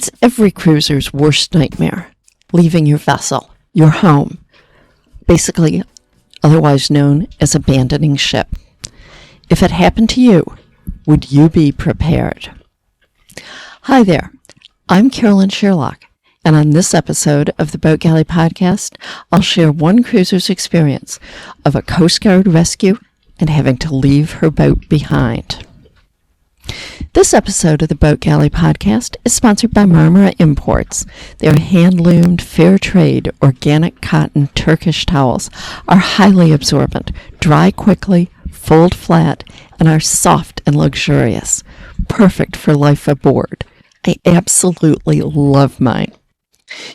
It's every cruiser's worst nightmare, leaving your vessel, your home, basically otherwise known as abandoning ship. If it happened to you, would you be prepared? Hi there, I'm Carolyn Sherlock, and on this episode of the Boat Galley Podcast, I'll share one cruiser's experience of a Coast Guard rescue and having to leave her boat behind. This episode of the Boat Galley Podcast is sponsored by Marmara Imports. Their hand-loomed, fair trade, organic cotton Turkish towels are highly absorbent, dry quickly, fold flat, and are soft and luxurious. Perfect for life aboard. I absolutely love mine.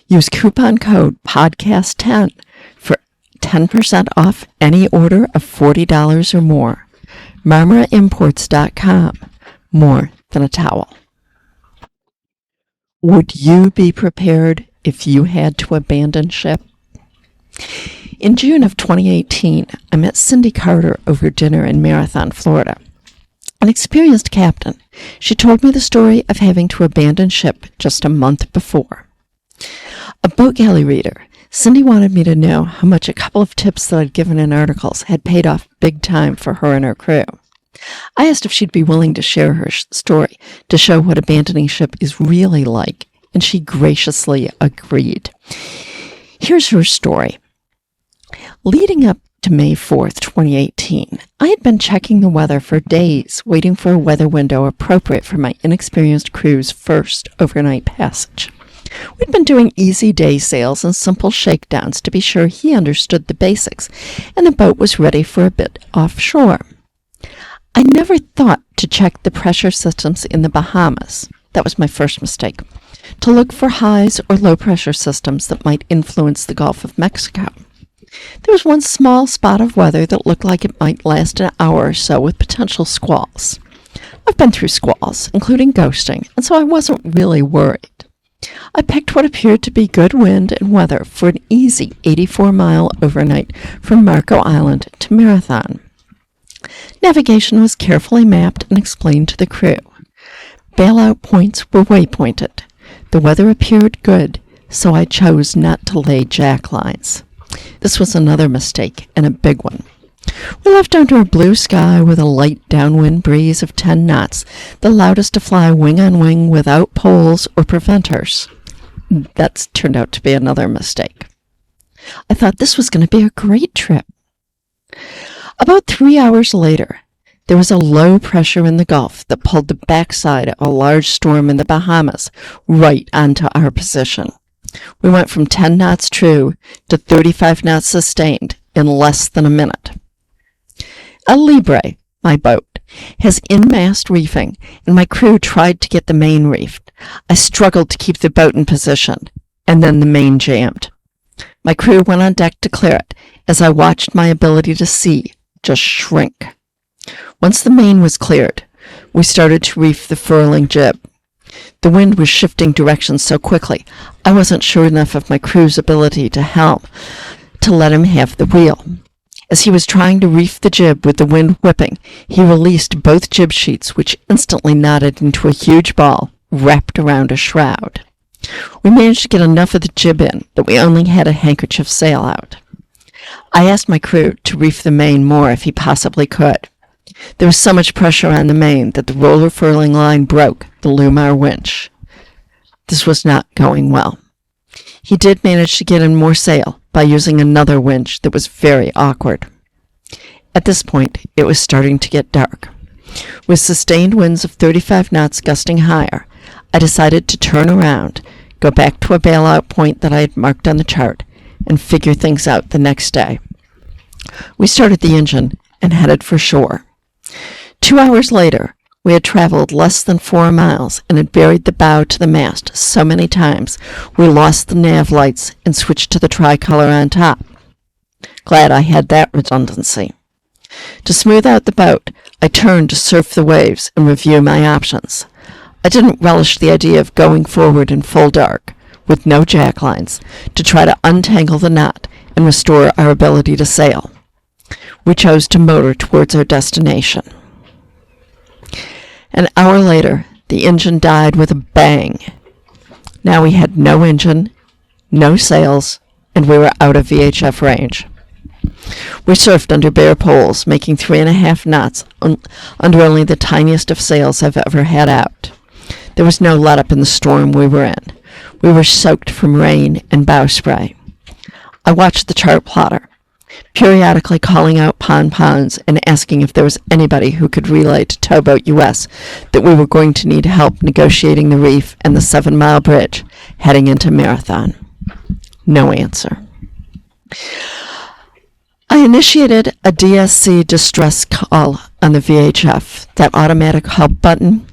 Use coupon code PODCAST10 for 10% off any order of $40 or more. MarmaraImports.com. More than a towel. Would you be prepared if you had to abandon ship? In June of 2018, I met Cindy Carter over dinner in Marathon, Florida. An experienced captain, she told me the story of having to abandon ship just a month before. A boat galley reader, Cindy wanted me to know how much a couple of tips that I'd given in articles had paid off big time for her and her crew. I asked if she'd be willing to share her story to show what abandoning ship is really like, and she graciously agreed. Here's her story. Leading up to May 4th, 2018, I had been checking the weather for days, waiting for a weather window appropriate for my inexperienced crew's first overnight passage. We'd been doing easy day sails and simple shakedowns to be sure he understood the basics, and the boat was ready for a bit offshore. I never thought to check the pressure systems in the Bahamas. That was my first mistake. To look for highs or low pressure systems that might influence the Gulf of Mexico. There was one small spot of weather that looked like it might last an hour or so with potential squalls. I've been through squalls, including ghosting, and so I wasn't really worried. I picked what appeared to be good wind and weather for an easy 84-mile overnight from Marco Island to Marathon. Navigation was carefully mapped and explained to the crew. Bailout points were waypointed. The weather appeared good, so I chose not to lay jack lines. This was another mistake, and a big one. We left under a blue sky with a light downwind breeze of 10 knots that allowed us to fly wing on wing without poles or preventers. That's turned out to be another mistake. I thought this was going to be a great trip. About 3 hours later, there was a low pressure in the Gulf that pulled the backside of a large storm in the Bahamas right onto our position. We went from 10 knots true to 35 knots sustained in less than a minute. El Libre, my boat, has in-mast reefing, and my crew tried to get the main reefed. I struggled to keep the boat in position, and then the main jammed. My crew went on deck to clear it as I watched my ability to see just shrink. Once the main was cleared, we started to reef the furling jib. The wind was shifting directions so quickly, I wasn't sure enough of my crew's ability to helm to let him have the wheel. As he was trying to reef the jib with the wind whipping, he released both jib sheets, which instantly knotted into a huge ball wrapped around a shroud. We managed to get enough of the jib in that we only had a handkerchief sail out. I asked my crew to reef the main more if he possibly could. There was so much pressure on the main that the roller furling line broke the Lumar winch. This was not going well. He did manage to get in more sail by using another winch that was very awkward. At this point, it was starting to get dark. With sustained winds of 35 knots gusting higher, I decided to turn around, go back to a bailout point that I had marked on the chart, and figure things out the next day. We started the engine and headed for shore. 2 hours later, we had traveled less than 4 miles and had buried the bow to the mast so many times we lost the nav lights and switched to the tricolor on top. Glad I had that redundancy. To smooth out the boat, I turned to surf the waves and review my options. I didn't relish the idea of going forward in full dark, with no jacklines, to try to untangle the knot and restore our ability to sail. We chose to motor towards our destination. An hour later, the engine died with a bang. Now we had no engine, no sails, and we were out of VHF range. We surfed under bare poles, making 3.5 knots under only the tiniest of sails I've ever had out. There was no let-up in the storm we were in. We were soaked from rain and bow spray. I watched the chart plotter, periodically calling out ponds and asking if there was anybody who could relay to Towboat US that we were going to need help negotiating the reef and the 7-mile bridge heading into Marathon. No answer. I initiated a DSC distress call on the VHF, that automatic hub button.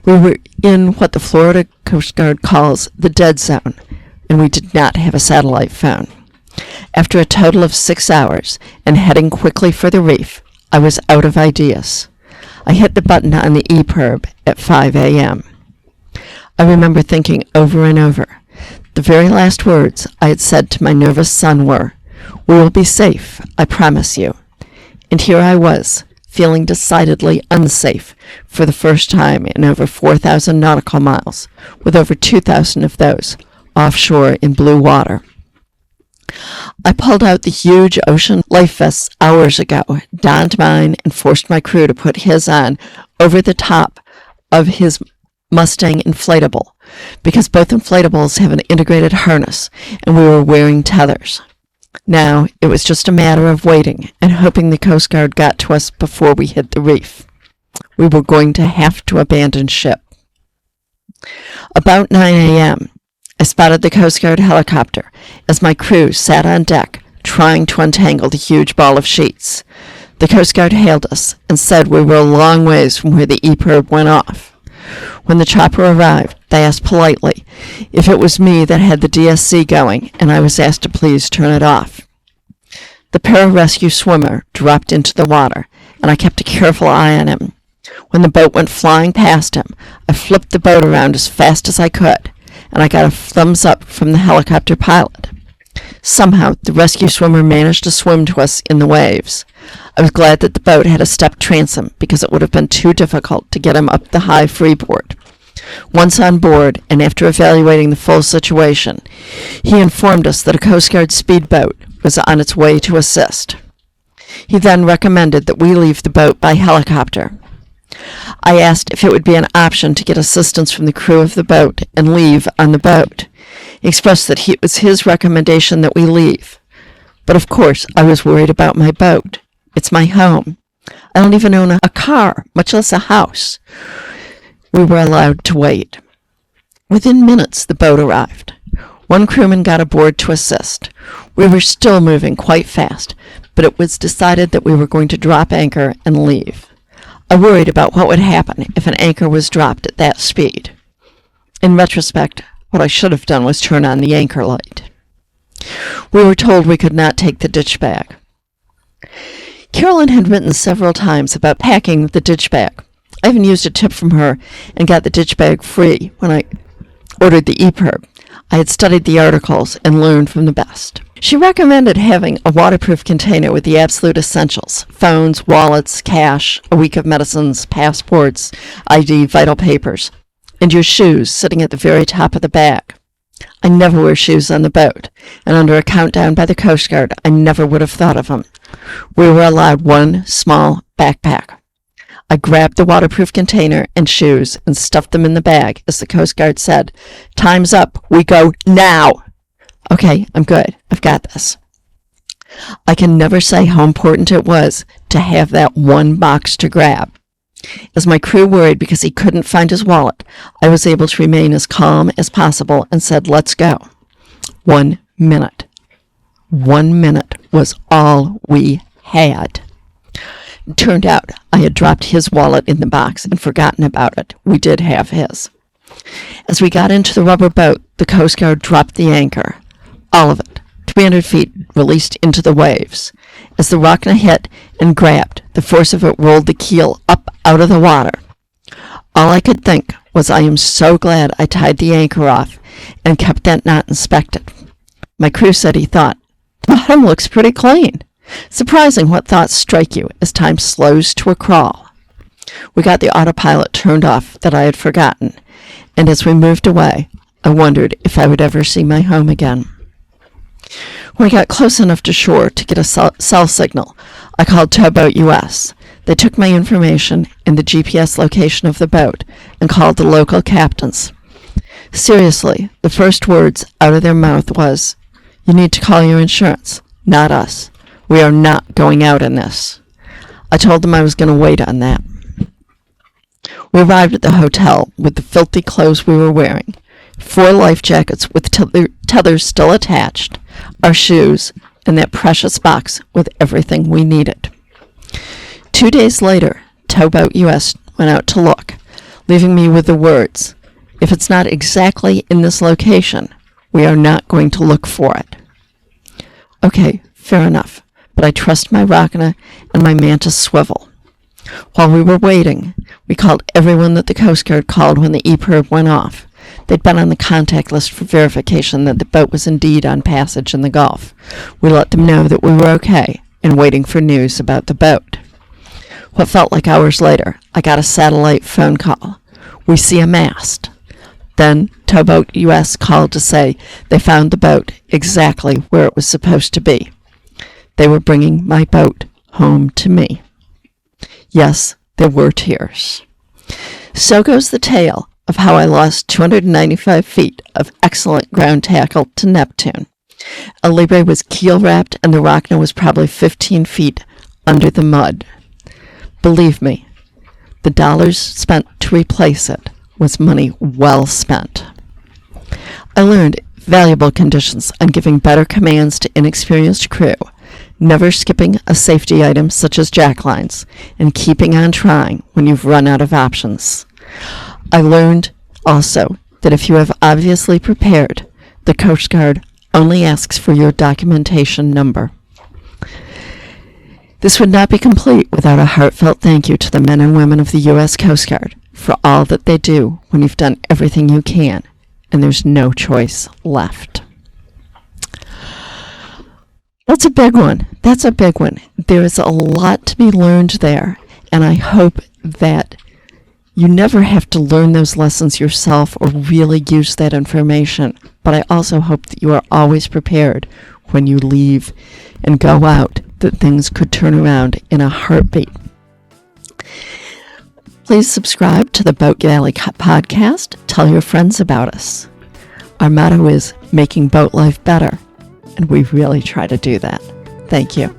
We were in what the Florida Coast Guard calls the dead zone, and we did not have a satellite phone. After a total of 6 hours and heading quickly for the reef, I was out of ideas. I hit the button on the EPIRB at 5 a.m. I remember thinking over and over. The very last words I had said to my nervous son were, "We will be safe, I promise you." And here I was, feeling decidedly unsafe for the first time in over 4,000 nautical miles, with over 2,000 of those offshore in blue water. I pulled out the huge ocean life vests hours ago, donned mine, and forced my crew to put his on over the top of his Mustang inflatable, because both inflatables have an integrated harness, and we were wearing tethers. Now, it was just a matter of waiting and hoping the Coast Guard got to us before we hit the reef. We were going to have to abandon ship. About 9 a.m., I spotted the Coast Guard helicopter as my crew sat on deck trying to untangle the huge ball of sheets. The Coast Guard hailed us and said we were a long ways from where the EPIRB went off. When the chopper arrived, they asked politely if it was me that had the DSC going, and I was asked to please turn it off. The pararescue swimmer dropped into the water, and I kept a careful eye on him. When the boat went flying past him, I flipped the boat around as fast as I could, and I got a thumbs up from the helicopter pilot. Somehow, the rescue swimmer managed to swim to us in the waves. I was glad that the boat had a step transom, because it would have been too difficult to get him up the high freeboard. Once on board, and after evaluating the full situation, he informed us that a Coast Guard speedboat was on its way to assist. He then recommended that we leave the boat by helicopter. I asked if it would be an option to get assistance from the crew of the boat and leave on the boat. He expressed that it was his recommendation that we leave. But of course, I was worried about my boat. It's my home. I don't even own a car, much less a house. We were allowed to wait. Within minutes, the boat arrived. One crewman got aboard to assist. We were still moving quite fast, but it was decided that we were going to drop anchor and leave. I worried about what would happen if an anchor was dropped at that speed. In retrospect, what I should have done was turn on the anchor light. We were told we could not take the ditch bag. Carolyn had written several times about packing the ditch bag. I even used a tip from her and got the ditch bag free when I ordered the EPIRB. I had studied the articles and learned from the best. She recommended having a waterproof container with the absolute essentials: phones, wallets, cash, a week of medicines, passports, ID, vital papers, and your shoes sitting at the very top of the bag. I never wear shoes on the boat, and under a countdown by the Coast Guard, I never would have thought of them. We were allowed one small backpack. I grabbed the waterproof container and shoes and stuffed them in the bag as the Coast Guard said, "Time's up. We go now." Okay, I'm good. I've got this. I can never say how important it was to have that one box to grab. As my crew worried because he couldn't find his wallet, I was able to remain as calm as possible and said, "Let's go." 1 minute. 1 minute was all we had. It turned out I had dropped his wallet in the box and forgotten about it. We did have his. As we got into the rubber boat, the Coast Guard dropped the anchor. All of it, 300 feet, released into the waves. As the Rockna hit and grabbed, the force of it rolled the keel up out of the water. All I could think was, I am so glad I tied the anchor off and kept that knot inspected. My crew said he thought, "The bottom looks pretty clean." Surprising what thoughts strike you as time slows to a crawl. We got the autopilot turned off that I had forgotten, and as we moved away, I wondered if I would ever see my home again. When we got close enough to shore to get a cell signal, I called Towboat US. They took my information and the GPS location of the boat and called the local captains. Seriously, the first words out of their mouth was, "You need to call your insurance, not us. We are not going out in this." I told them I was going to wait on that. We arrived at the hotel with the filthy clothes we were wearing, 4 life jackets with tethers still attached, our shoes, and that precious box with everything we needed. 2 days later, Towboat US went out to look, leaving me with the words, "If it's not exactly in this location, we are not going to look for it." Okay, fair enough, but I trust my Rocina and my Mantis swivel. While we were waiting, we called everyone that the Coast Guard called when the EPIRB went off. They'd been on the contact list for verification that the boat was indeed on passage in the Gulf. We let them know that we were okay and waiting for news about the boat. What felt like hours later, I got a satellite phone call. "We see a mast." Then Towboat US called to say they found the boat exactly where it was supposed to be. They were bringing my boat home to me. Yes, there were tears. So goes the tale of how I lost 295 feet of excellent ground tackle to Neptune. El Libre was keel-wrapped and the Rocina was probably 15 feet under the mud. Believe me, the dollars spent to replace it was money well spent. I learned valuable conditions on giving better commands to inexperienced crew, never skipping a safety item such as jacklines, and keeping on trying when you've run out of options. I learned also that if you have obviously prepared, the Coast Guard only asks for your documentation number. This would not be complete without a heartfelt thank you to the men and women of the U.S. Coast Guard for all that they do when you've done everything you can and there's no choice left. That's a big one. That's a big one. There is a lot to be learned there, and I hope that you never have to learn those lessons yourself or really use that information, but I also hope that you are always prepared when you leave and go out that things could turn around in a heartbeat. Please subscribe to the Boat Galley podcast. Tell your friends about us. Our motto is making boat life better, and we really try to do that. Thank you.